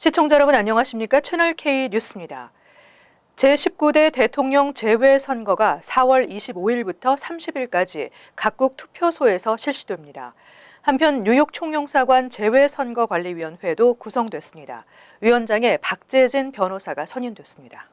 시청자 여러분 안녕하십니까? 채널 K 뉴스입니다. 제19대 대통령 재외선거가 4월 25일부터 30일까지 각국 투표소에서 실시됩니다. 한편 뉴욕 총영사관 재외선거관리위원회도 구성됐습니다. 위원장에 박재진 변호사가 선임됐습니다.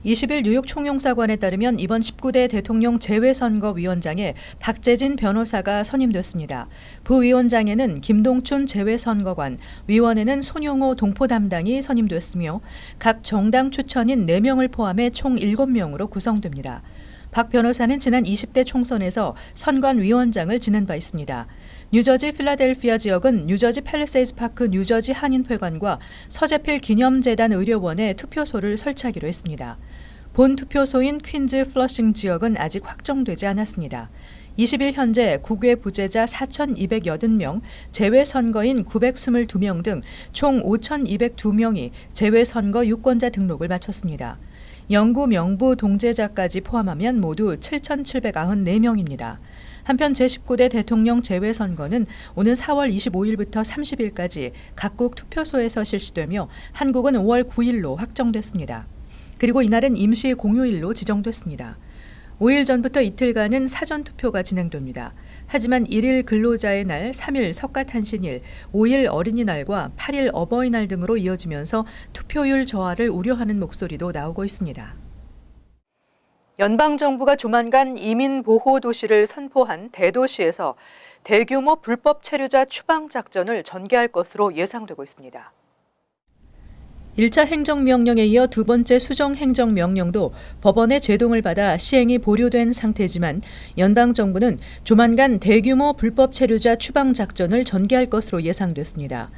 20일 뉴욕 총영사관에 따르면 이번 19대 대통령 재외선거위원장에 박재진 변호사가 선임됐습니다. 부위원장에는 김동춘 재외선거관, 위원에는 손용호 동포 담당이 선임됐으며 각 정당 추천인 4명을 포함해 총 7명으로 구성됩니다. 박 변호사는 지난 20대 총선에서 선관위원장을 지낸 바 있습니다. 뉴저지 필라델피아 지역은 뉴저지 팰리세이드 파크 뉴저지 한인회관과 서재필 기념재단 의료원에 투표소를 설치하기로 했습니다. 본 투표소인 퀸즈 플러싱 지역은 아직 확정되지 않았습니다. 20일 현재 국외 부재자 4,280명, 재외선거인 922명 등 총 5,202명이 재외선거 유권자 등록을 마쳤습니다. 영구 명부 동재자까지 포함하면 모두 7,794명입니다. 한편 제19대 대통령 재외선거는 오는 4월 25일부터 30일까지 각국 투표소에서 실시되며 한국은 5월 9일로 확정됐습니다. 그리고 이날은 임시 공휴일로 지정됐습니다. 5일 전부터 이틀간은 사전투표가 진행됩니다. 하지만 1일 근로자의 날, 3일 석가탄신일, 5일 어린이날과 8일 어버이날 등으로 이어지면서 투표율 저하를 우려하는 목소리도 나오고 있습니다. 연방정부가 조만간 이민보호도시를 선포한 대도시에서 대규모 불법 체류자 추방작전을 전개할 것으로 예상되고 있습니다. 1차 행정명령에 이어 두 번째 수정행정명령도 법원의 제동을 받아 시행이 보류된 상태지만 연방정부는 조만간 대규모 불법 체류자 추방작전을 전개할 것으로 예상됐습니다.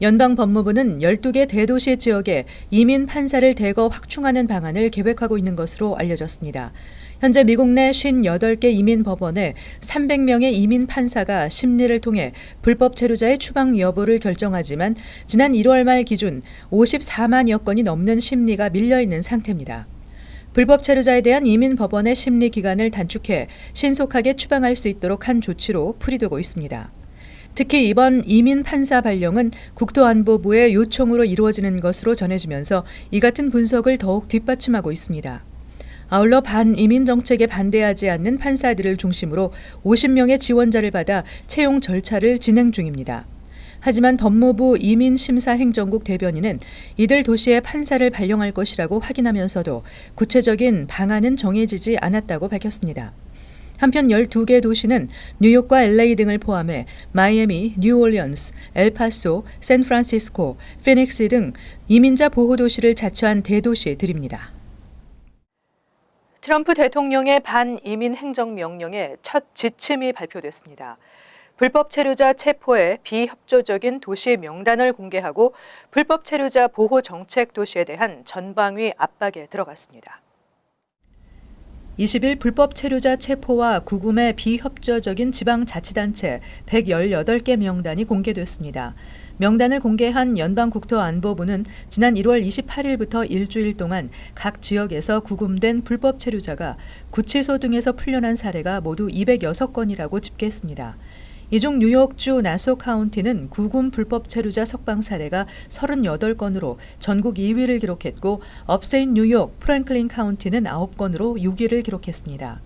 연방법무부는 12개 대도시 지역에 이민 판사를 대거 확충하는 방안을 계획하고 있는 것으로 알려졌습니다. 현재 미국 내 58개 이민 법원에 300명의 이민 판사가 심리를 통해 불법 체류자의 추방 여부를 결정하지만 지난 1월 말 기준 54만여 건이 넘는 심리가 밀려있는 상태입니다. 불법 체류자에 대한 이민 법원의 심리 기간을 단축해 신속하게 추방할 수 있도록 한 조치로 풀이되고 있습니다. 특히 이번 이민 판사 발령은 국토안보부의 요청으로 이루어지는 것으로 전해지면서 이 같은 분석을 더욱 뒷받침하고 있습니다. 아울러 반이민 정책에 반대하지 않는 판사들을 중심으로 50명의 지원자를 받아 채용 절차를 진행 중입니다. 하지만 법무부 이민심사행정국 대변인은 이들 도시에 판사를 발령할 것이라고 확인하면서도 구체적인 방안은 정해지지 않았다고 밝혔습니다. 한편 12개 도시는 뉴욕과 LA 등을 포함해 마이애미, 뉴올리언스, 엘파소, 샌프란시스코, 피닉스 등 이민자 보호도시를 자처한 대도시들입니다. 트럼프 대통령의 반이민 행정명령에 첫 지침이 발표됐습니다. 불법 체류자 체포에 비협조적인 도시 명단을 공개하고 불법 체류자 보호 정책 도시에 대한 전방위 압박에 들어갔습니다. 20일 불법 체류자 체포와 구금의 비협조적인 지방자치단체 118개 명단이 공개됐습니다. 명단을 공개한 연방국토안보부는 지난 1월 28일부터 일주일 동안 각 지역에서 구금된 불법 체류자가 구치소 등에서 풀려난 사례가 모두 206건이라고 집계했습니다. 이 중 뉴욕주 나소 카운티는 구금 불법 체류자 석방 사례가 38건으로 전국 2위를 기록했고 업스테이트 뉴욕 프랭클린 카운티는 9건으로 6위를 기록했습니다.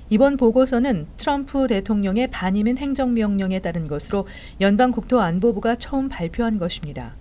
이번 보고서는 트럼프 대통령의 반이민 행정명령에 따른 것으로 연방국토안보부가 처음 발표한 것입니다.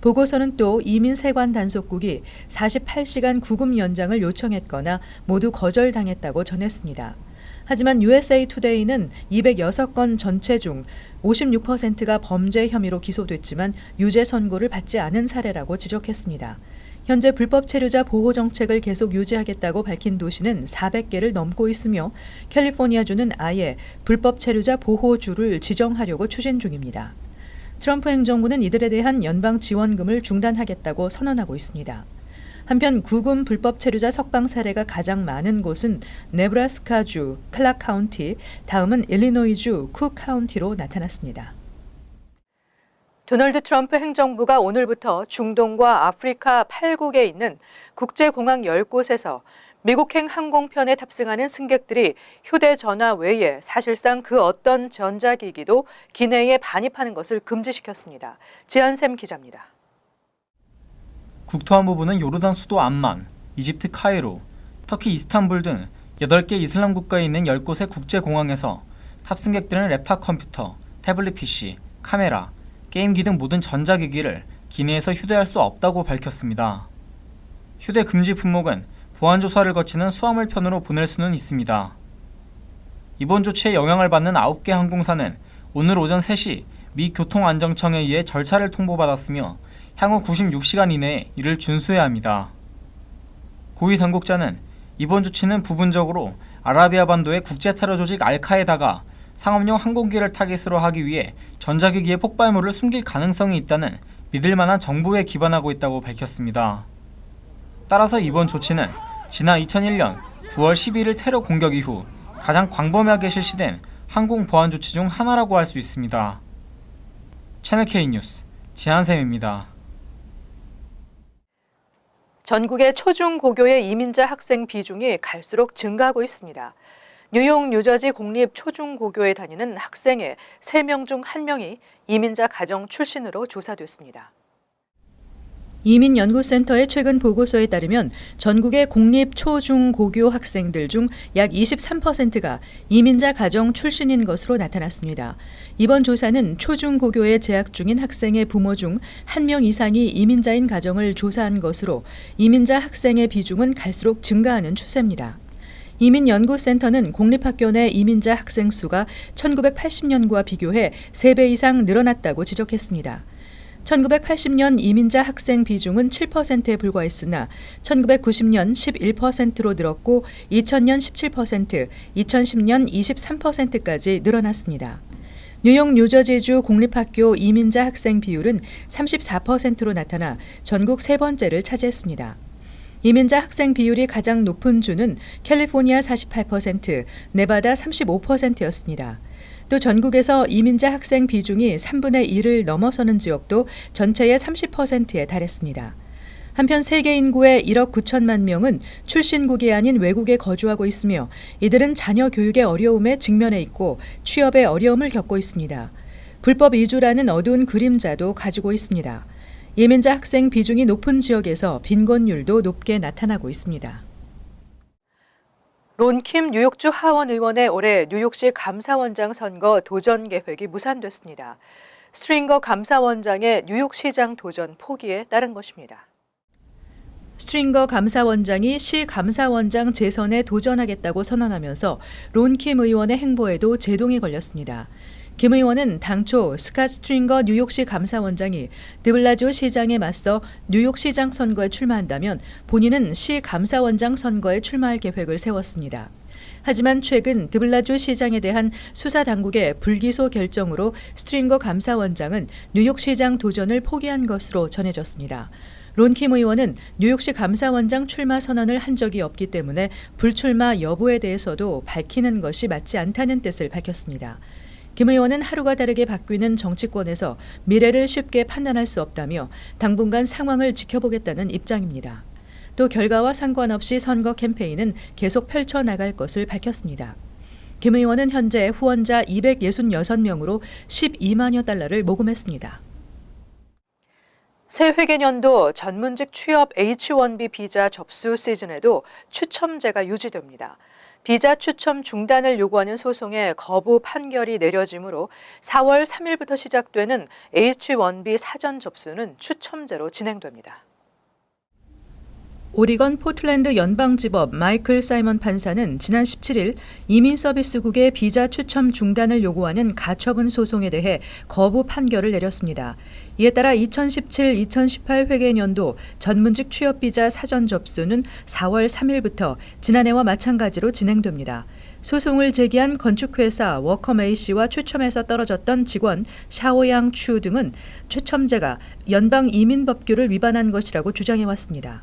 보고서는 또 이민세관 단속국이 48시간 구금 연장을 요청했거나 모두 거절당했다고 전했습니다. 하지만 USA 투데이는 206건 전체 중 56%가 범죄 혐의로 기소됐지만 유죄 선고를 받지 않은 사례라고 지적했습니다. 현재 불법 체류자 보호 정책을 계속 유지하겠다고 밝힌 도시는 400개를 넘고 있으며 캘리포니아주는 아예 불법 체류자 보호주를 지정하려고 추진 중입니다. 트럼프 행정부는 이들에 대한 연방 지원금을 중단하겠다고 선언하고 있습니다. 한편 구금 불법 체류자 석방 사례가 가장 많은 곳은 네브라스카주 클락 카운티, 다음은 일리노이주 쿡 카운티로 나타났습니다. 도널드 트럼프 행정부가 오늘부터 중동과 아프리카 8국에 있는 국제공항 10곳에서 미국행 항공편에 탑승하는 승객들이 휴대전화 외에 사실상 그 어떤 전자기기도 기내에 반입하는 것을 금지시켰습니다. 지한샘 기자입니다. 국토안보부는 요르단 수도 암만, 이집트 카이로, 터키 이스탄불 등 8개 이슬람 국가에 있는 10곳의 국제공항에서 탑승객들은 랩탑 컴퓨터, 태블릿 PC, 카메라, 게임기 등 모든 전자기기를 기내에서 휴대할 수 없다고 밝혔습니다. 휴대 금지 품목은 보안 조사를 거치는 수화물 편으로 보낼 수는 있습니다. 이번 조치에 영향을 받는 9개 항공사는 오늘 오전 3시 미 교통안전청에 의해 절차를 통보받았으며 향후 96시간 이내에 이를 준수해야 합니다. 고위 당국자는 이번 조치는 부분적으로 아라비아 반도의 국제 테러 조직 알카에다가 상업용 항공기를 타깃으로 하기 위해 전자기기의 폭발물을 숨길 가능성이 있다는 믿을 만한 정보에 기반하고 있다고 밝혔습니다. 따라서 이번 조치는 지난 2001년 9월 11일 테러 공격 이후 가장 광범위하게 실시된 항공 보안 조치 중 하나라고 할 수 있습니다. 채널K 뉴스 지한샘입니다. 전국의 초중고교의 이민자 학생 비중이 갈수록 증가하고 있습니다. 뉴욕 뉴저지 공립 초중고교에 다니는 학생의 3명 중 1명이 이민자 가정 출신으로 조사됐습니다. 이민연구센터의 최근 보고서에 따르면 전국의 공립 초중고교 학생들 중 약 23%가 이민자 가정 출신인 것으로 나타났습니다. 이번 조사는 초중고교에 재학 중인 학생의 부모 중 1명 이상이 이민자인 가정을 조사한 것으로 이민자 학생의 비중은 갈수록 증가하는 추세입니다. 이민연구센터는 공립학교 내 이민자 학생 수가 1980년과 비교해 3배 이상 늘어났다고 지적했습니다. 1980년 이민자 학생 비중은 7%에 불과했으나 1990년 11%로 늘었고 2000년 17%, 2010년 23%까지 늘어났습니다. 뉴욕 뉴저지주 공립학교 이민자 학생 비율은 34%로 나타나 전국 3번째를 차지했습니다. 이민자 학생 비율이 가장 높은 주는 캘리포니아 48%, 네바다 35%였습니다. 또 전국에서 이민자 학생 비중이 3분의 1을 넘어서는 지역도 전체의 30%에 달했습니다. 한편 세계 인구의 1억 9천만 명은 출신국이 아닌 외국에 거주하고 있으며 이들은 자녀 교육의 어려움에 직면해 있고 취업의 어려움을 겪고 있습니다. 불법 이주라는 어두운 그림자도 가지고 있습니다. 이민자 학생 비중이 높은 지역에서 빈곤율도 높게 나타나고 있습니다. 론킴 뉴욕주 하원 의원의 올해 뉴욕시 감사원장 선거 도전 계획이 무산됐습니다. 스트링거 감사원장의 뉴욕시장 도전 포기에 따른 것입니다. 스트링거 감사원장이 시 감사원장 재선에 도전하겠다고 선언하면서 론킴 의원의 행보에도 제동이 걸렸습니다. 김 의원은 당초 스캇 스트링거 뉴욕시 감사원장이 드블라지오 시장에 맞서 뉴욕시장 선거에 출마한다면 본인은 시 감사원장 선거에 출마할 계획을 세웠습니다. 하지만 최근 드블라지오 시장에 대한 수사 당국의 불기소 결정으로 스트링거 감사원장은 뉴욕시장 도전을 포기한 것으로 전해졌습니다. 론킴 의원은 뉴욕시 감사원장 출마 선언을 한 적이 없기 때문에 불출마 여부에 대해서도 밝히는 것이 맞지 않다는 뜻을 밝혔습니다. 김 의원은 하루가 다르게 바뀌는 정치권에서 미래를 쉽게 판단할 수 없다며 당분간 상황을 지켜보겠다는 입장입니다. 또 결과와 상관없이 선거 캠페인은 계속 펼쳐나갈 것을 밝혔습니다. 김 의원은 현재 후원자 266명으로 12만여 달러를 모금했습니다. 새 회계년도 전문직 취업 H-1B 비자 접수 시즌에도 추첨제가 유지됩니다. 비자 추첨 중단을 요구하는 소송의 거부 판결이 내려지므로 4월 3일부터 시작되는 H-1B 사전 접수는 추첨제로 진행됩니다. 오리건 포틀랜드 연방지법 마이클 사이먼 판사는 지난 17일 이민서비스국의 비자 추첨 중단을 요구하는 가처분 소송에 대해 거부 판결을 내렸습니다. 이에 따라 2017-2018 회계년도 전문직 취업비자 사전 접수는 4월 3일부터 지난해와 마찬가지로 진행됩니다. 소송을 제기한 건축회사 워커메이시와 추첨에서 떨어졌던 직원 샤오양 추 등은 추첨제가 연방 이민법규를 위반한 것이라고 주장해왔습니다.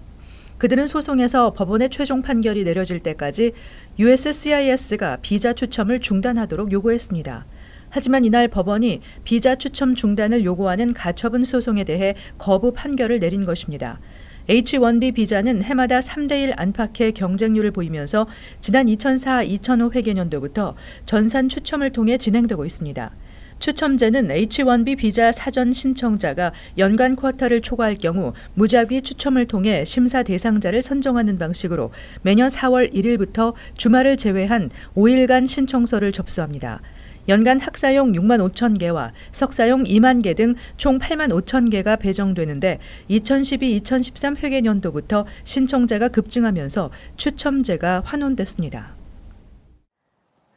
그들은 소송에서 법원의 최종 판결이 내려질 때까지 USCIS가 비자 추첨을 중단하도록 요구했습니다. 하지만 이날 법원이 비자 추첨 중단을 요구하는 가처분 소송에 대해 거부 판결을 내린 것입니다. H-1B 비자는 해마다 3대1 안팎의 경쟁률을 보이면서 지난 2004-2005 회계년도부터 전산 추첨을 통해 진행되고 있습니다. 추첨제는 H-1B 비자 사전 신청자가 연간 쿼터를 초과할 경우 무작위 추첨을 통해 심사 대상자를 선정하는 방식으로 매년 4월 1일부터 주말을 제외한 5일간 신청서를 접수합니다. 연간 학사용 6만 5천 개와 석사용 2만 개 등 총 8만 5천 개가 배정되는데 2012-2013 회계년도부터 신청자가 급증하면서 추첨제가 환원됐습니다.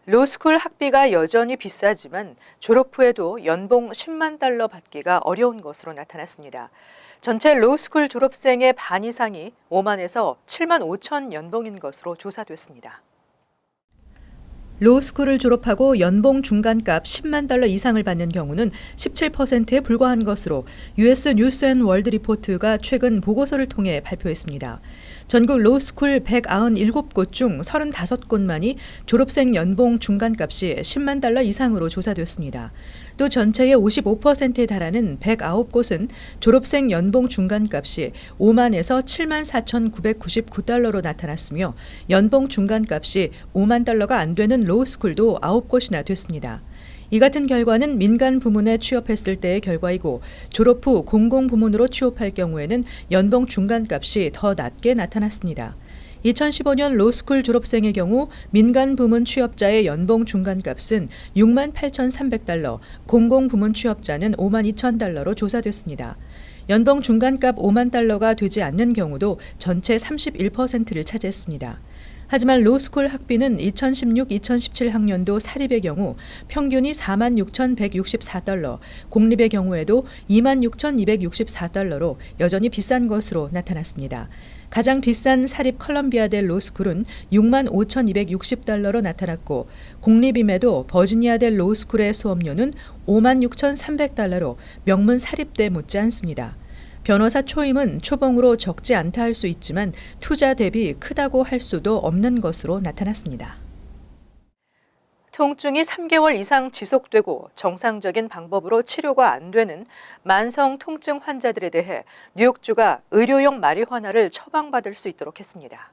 로스쿨 학비가 여전히 비싸지만 졸업 후에도 연봉 10만 달러 받기가 어려운 것으로 나타났습니다. 전체 로스쿨 졸업생의 반 이상이 5만에서 7만 5천 연봉인 것으로 조사됐습니다. 로스쿨을 졸업하고 연봉 중간값 10만 달러 이상을 받는 경우는 17%에 불과한 것으로 US 뉴스 앤 월드 리포트가 최근 보고서를 통해 발표했습니다. 전국 로스쿨 197곳 중 35곳만이 졸업생 연봉 중간값이 10만 달러 이상으로 조사됐습니다. 또 전체의 55%에 달하는 109곳은 졸업생 연봉 중간값이 5만에서 7만 4,999달러로 나타났으며 연봉 중간값이 5만 달러가 안 되는 로스쿨도 9곳이나 됐습니다. 이 같은 결과는 민간 부문에 취업했을 때의 결과이고 졸업 후 공공 부문으로 취업할 경우에는 연봉 중간값이 더 낮게 나타났습니다. 2015년 로스쿨 졸업생의 경우 민간 부문 취업자의 연봉 중간값은 6만 8,300달러, 공공 부문 취업자는 5만 2천 달러로 조사됐습니다. 연봉 중간값 5만 달러가 되지 않는 경우도 전체 31%를 차지했습니다. 하지만 로스쿨 학비는 2016-2017 학년도 사립의 경우 평균이 4만 6,164달러, 공립의 경우에도 2만 6,264달러로 여전히 비싼 것으로 나타났습니다. 가장 비싼 사립 컬럼비아대 로스쿨은 6만 5,260달러로 나타났고 공립임에도 버지니아대 로스쿨의 수업료는 5만 6,300달러로 명문 사립대 못지않습니다. 변호사 초임은 초봉으로 적지 않다 할 수 있지만 투자 대비 크다고 할 수도 없는 것으로 나타났습니다. 통증이 3개월 이상 지속되고 정상적인 방법으로 치료가 안 되는 만성 통증 환자들에 대해 뉴욕주가 의료용 마리화나를 처방받을 수 있도록 했습니다.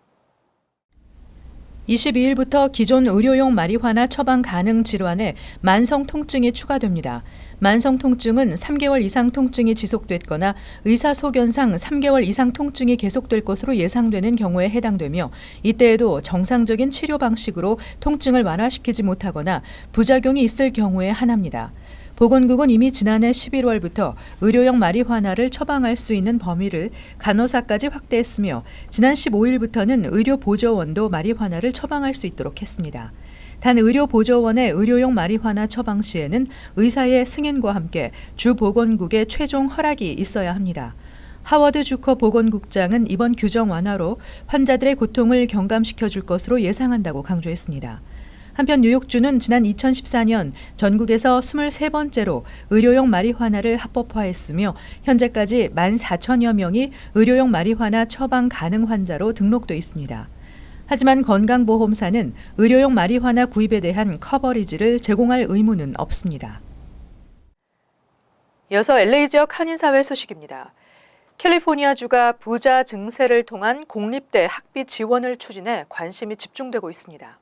22일부터 기존 의료용 마리화나 처방 가능 질환에 만성 통증이 추가됩니다. 만성 통증은 3개월 이상 통증이 지속됐거나 의사소견상 3개월 이상 통증이 계속될 것으로 예상되는 경우에 해당되며 이때에도 정상적인 치료 방식으로 통증을 완화시키지 못하거나 부작용이 있을 경우에 한합니다. 보건국은 이미 지난해 11월부터 의료용 마리화나를 처방할 수 있는 범위를 간호사까지 확대했으며 지난 15일부터는 의료보조원도 마리화나를 처방할 수 있도록 했습니다. 단 의료보조원의 의료용 마리화나 처방 시에는 의사의 승인과 함께 주 보건국의 최종 허락이 있어야 합니다. 하워드 주커 보건국장은 이번 규정 완화로 환자들의 고통을 경감시켜 줄 것으로 예상한다고 강조했습니다. 한편 뉴욕주는 지난 2014년 전국에서 23번째로 의료용 마리화나를 합법화했으며 현재까지 14,000여 명이 의료용 마리화나 처방 가능 환자로 등록돼 있습니다. 하지만 건강보험사는 의료용 마리화나 구입에 대한 커버리지를 제공할 의무는 없습니다. 이어서 LA 지역 한인사회 소식입니다. 캘리포니아주가 부자 증세를 통한 공립대 학비 지원을 추진해 관심이 집중되고 있습니다.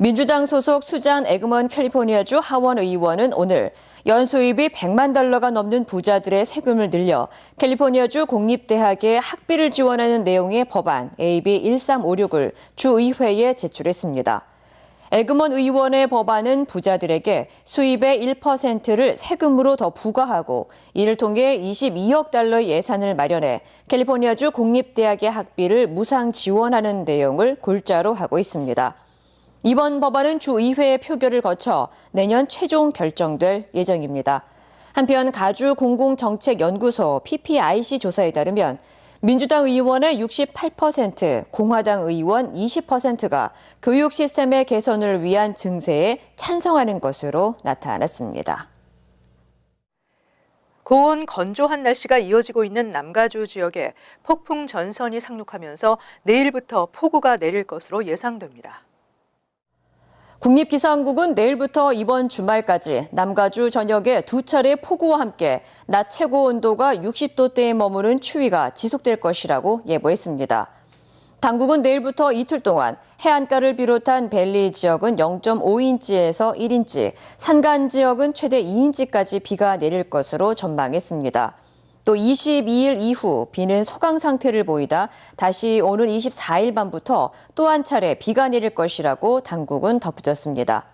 민주당 소속 수잔 에그먼 캘리포니아주 하원 의원은 오늘 연수입이 100만 달러가 넘는 부자들의 세금을 늘려 캘리포니아주 공립대학에 학비를 지원하는 내용의 법안 AB 1356을 주의회에 제출했습니다. 에그먼 의원의 법안은 부자들에게 수입의 1%를 세금으로 더 부과하고 이를 통해 22억 달러의 예산을 마련해 캘리포니아주 공립대학의 학비를 무상 지원하는 내용을 골자로 하고 있습니다. 이번 법안은 주의회 표결을 거쳐 내년 최종 결정될 예정입니다. 한편 가주공공정책연구소 PPIC 조사에 따르면 민주당 의원의 68%, 공화당 의원 20%가 교육 시스템의 개선을 위한 증세에 찬성하는 것으로 나타났습니다. 고온 건조한 날씨가 이어지고 있는 남가주 지역에 폭풍 전선이 상륙하면서 내일부터 폭우가 내릴 것으로 예상됩니다. 국립기상국은 내일부터 이번 주말까지 남가주 전역에 2차례 폭우와 함께 낮 최고 온도가 60도대에 머무는 추위가 지속될 것이라고 예보했습니다. 당국은 내일부터 이틀 동안 해안가를 비롯한 밸리 지역은 0.5인치에서 1인치, 산간 지역은 최대 2인치까지 비가 내릴 것으로 전망했습니다. 또 22일 이후 비는 소강 상태를 보이다 다시 오는 24일 밤부터 또 한 차례 비가 내릴 것이라고 당국은 덧붙였습니다.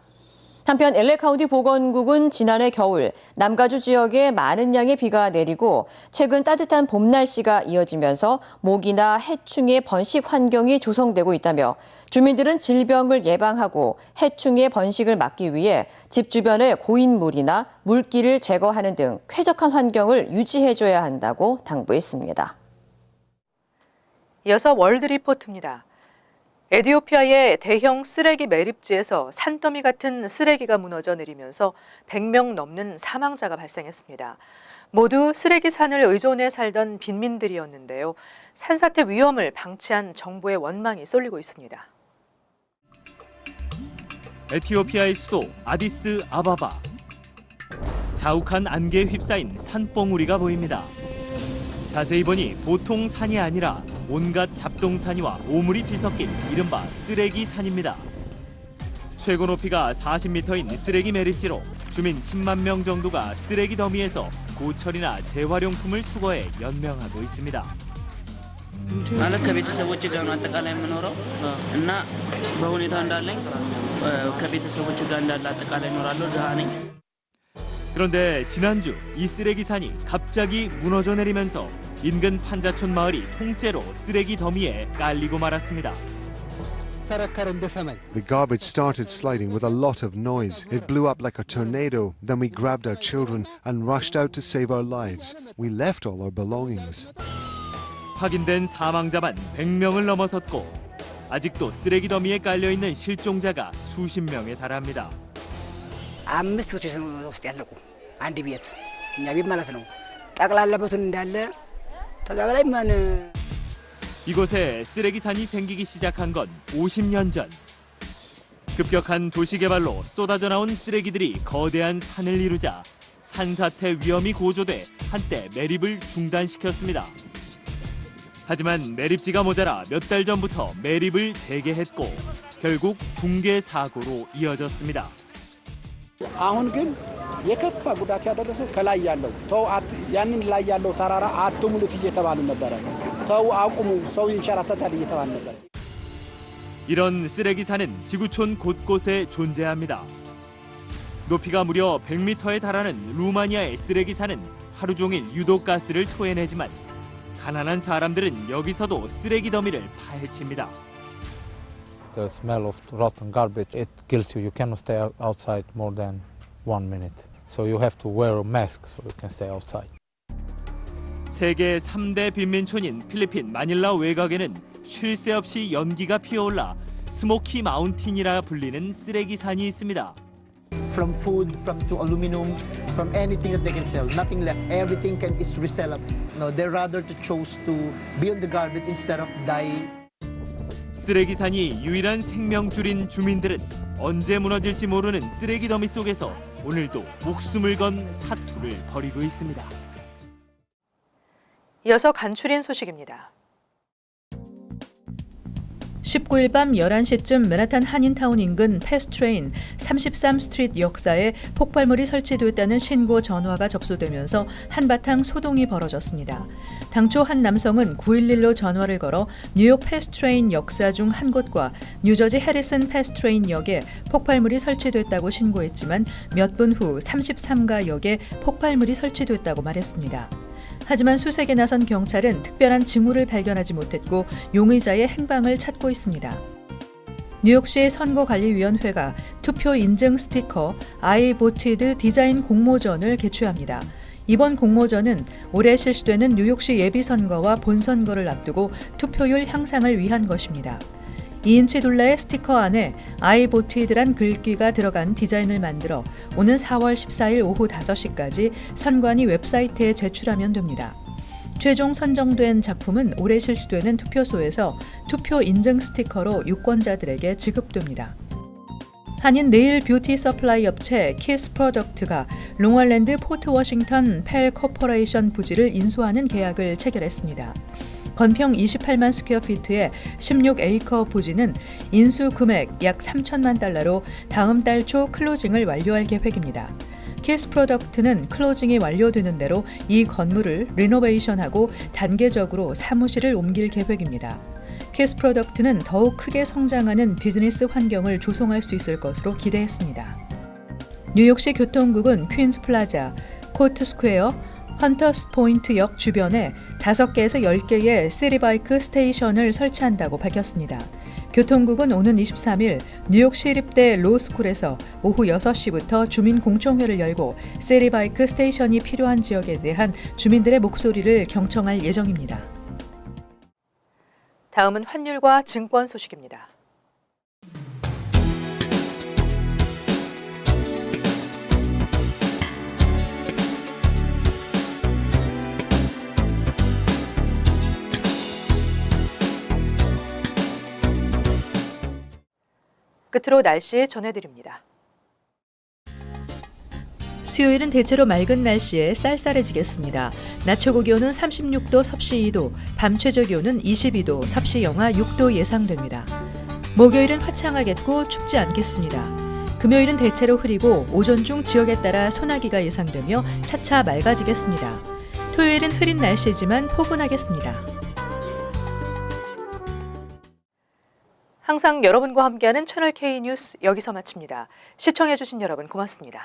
한편 LA 카운티 보건국은 지난해 겨울 남가주 지역에 많은 양의 비가 내리고 최근 따뜻한 봄 날씨가 이어지면서 모기나 해충의 번식 환경이 조성되고 있다며 주민들은 질병을 예방하고 해충의 번식을 막기 위해 집 주변의 고인물이나 물기를 제거하는 등 쾌적한 환경을 유지해줘야 한다고 당부했습니다. 이어서 월드 리포트입니다. 에티오피아의 대형 쓰레기 매립지에서 산더미 같은 쓰레기가 무너져 내리면서 100명 넘는 사망자가 발생했습니다. 모두 쓰레기 산을 의존해 살던 빈민들이었는데요. 산사태 위험을 방치한 정부의 원망이 쏠리고 있습니다. 에티오피아의 수도 아디스 아바바. 자욱한 안개에 휩싸인 산봉우리가 보입니다. 자세히 보니 보통 산이 아니라 온갖 잡동사니와 오물이 뒤섞인 이른바 쓰레기 산입니다. 최고 높이가 40m인 쓰레기 매립지로 주민 10만 명 정도가 쓰레기 더미에서 고철이나 재활용품을 수거해 연명하고 있습니다. ማለት ከቤተሰቦች ጋር ነው አጠቃላይ የምኖረው እና በሁኔታው እንዳለኝ ከቤተሰቦች ጋር እንዳለ አጠቃላይ እኖራለሁ ድሃ ነኝ. 그런데 지난주 이 쓰레기 산이 갑자기 무너져 내리면서 인근 판자촌 마을이 통째로 쓰레기 더미에 깔리고 말았습니다. The garbage started sliding with a lot of noise. It blew up like a tornado. Then we grabbed our children and rushed out to save our lives. We left all our belongings. 확인된 사망자만 100명을 넘어섰고 아직도 쓰레기 더미에 깔려 있는 실종자가 수십 명에 달합니다. 5 ቤቶች ውስጥ ያለቁ አንድ ቤት እኛ ቤት ማለት ነው ጠቅላላ ቤቱን እንዳለ ከዛ በላይ ማን 이곳에 쓰레기산이 생기기 시작한 건 50년 전. 급격한 도시 개발로 쏟아져 나온 쓰레기들이 거대한 산을 이루자 산사태 위험이 고조돼 한때 매립을 중단시켰습니다. 하지만 매립지가 모자라 몇 달 전부터 매립을 재개했고 결국 붕괴 사고로 이어졌습니다. አሁን ግን የከፋ ጉዳት ያደረሰው ከላይ ያለው ተው ያንን ላይ ያለው ተራራ አትሙሉት እየተባለ ነበር. ተው አቁሙ ሰው ይንሸራተታል እየተባለ ነበር. 이런 쓰레기산은 지구촌 곳곳에 존재합니다. 높이가 무려 100m에 달하는 루마니아의 쓰레기산은 하루 종일 유독가스를 토해내지만 가난한 사람들은 여기서도 쓰레기 더미를 파헤칩니다. The smell of rotten garbage, it kills you. You cannot stay outside more than 1 minute. So you have to wear a mask so you can stay outside. 세계 3대 빈민촌인 필리핀 마닐라 외곽에는 쉴 새 없이 연기가 피어올라 스모키 마운틴이라 불리는 쓰레기산이 있습니다. From food, to aluminum, from anything that they can sell, nothing left. Everything is resellable. No, they rather to choose to be on the garbage instead of die. 쓰레기산이 유일한 생명줄인 주민들은 언제 무너질지 모르는 쓰레기 더미 속에서 오늘도 목숨을 건 사투를 벌이고 있습니다. 이어서 간추린 소식입니다. 19일 밤 11시쯤 맨하탄 한인타운 인근 패스트트레인 33스트리트 역사에 폭발물이 설치됐다는 신고 전화가 접수되면서 한바탕 소동이 벌어졌습니다. 당초 한 남성은 911로 전화를 걸어 뉴욕 패스트트레인 역사 중 한 곳과 뉴저지 해리슨 패스트트레인 역에 폭발물이 설치됐다고 신고했지만 몇 분 후 33가 역에 폭발물이 설치됐다고 말했습니다. 하지만 수색에 나선 경찰은 특별한 징후를 발견하지 못했고 용의자의 행방을 찾고 있습니다. 뉴욕시 선거관리위원회가 투표 인증 스티커 I voted 디자인 공모전을 개최합니다. 이번 공모전은 올해 실시되는 뉴욕시 예비선거와 본선거를 앞두고 투표율 향상을 위한 것입니다. 2인치 둘레의 스티커 안에 I voted란 글귀가 들어간 디자인을 만들어 오는 4월 14일 오후 5시까지 선관위 웹사이트에 제출하면 됩니다. 최종 선정된 작품은 올해 실시되는 투표소에서 투표 인증 스티커로 유권자들에게 지급됩니다. 한인 네일 뷰티 서플라이 업체 키스 프로덕트가 롱아일랜드 포트 워싱턴 펠 코퍼레이션 부지를 인수하는 계약을 체결했습니다. 건평 28만 스퀘어피트의 16에이커 부지는 인수 금액 약 3천만 달러로 다음 달 초 클로징을 완료할 계획입니다. 키스 프로덕트는 클로징이 완료되는 대로 이 건물을 리노베이션하고 단계적으로 사무실을 옮길 계획입니다. 키스 프로덕트는 더욱 크게 성장하는 비즈니스 환경을 조성할 수 있을 것으로 기대했습니다. 뉴욕시 교통국은 퀸스 플라자, 코트 스퀘어, 헌터스 포인트 역 주변에 5개에서 10개의 시리바이크 스테이션을 설치한다고 밝혔습니다. 교통국은 오는 23일 뉴욕 시립대 로스쿨에서 오후 6시부터 주민 공청회를 열고 시리바이크 스테이션이 필요한 지역에 대한 주민들의 목소리를 경청할 예정입니다. 다음은 환율과 증권 소식입니다. 끝으로 날씨 전해드립니다. 수요일은 대체로 맑은 날씨에 쌀쌀해지겠습니다. 낮 최고 기온은 36도 섭씨 2도, 밤 최저 기온은 22도 섭씨 영하 6도 예상됩니다. 목요일은 화창하겠고 춥지 않겠습니다. 금요일은 대체로 흐리고 오전 중 지역에 따라 소나기가 예상되며 차차 맑아지겠습니다. 토요일은 흐린 날씨지만 포근하겠습니다. 항상 여러분과 함께하는 채널 K 뉴스 여기서 마칩니다. 시청해주신 여러분 고맙습니다.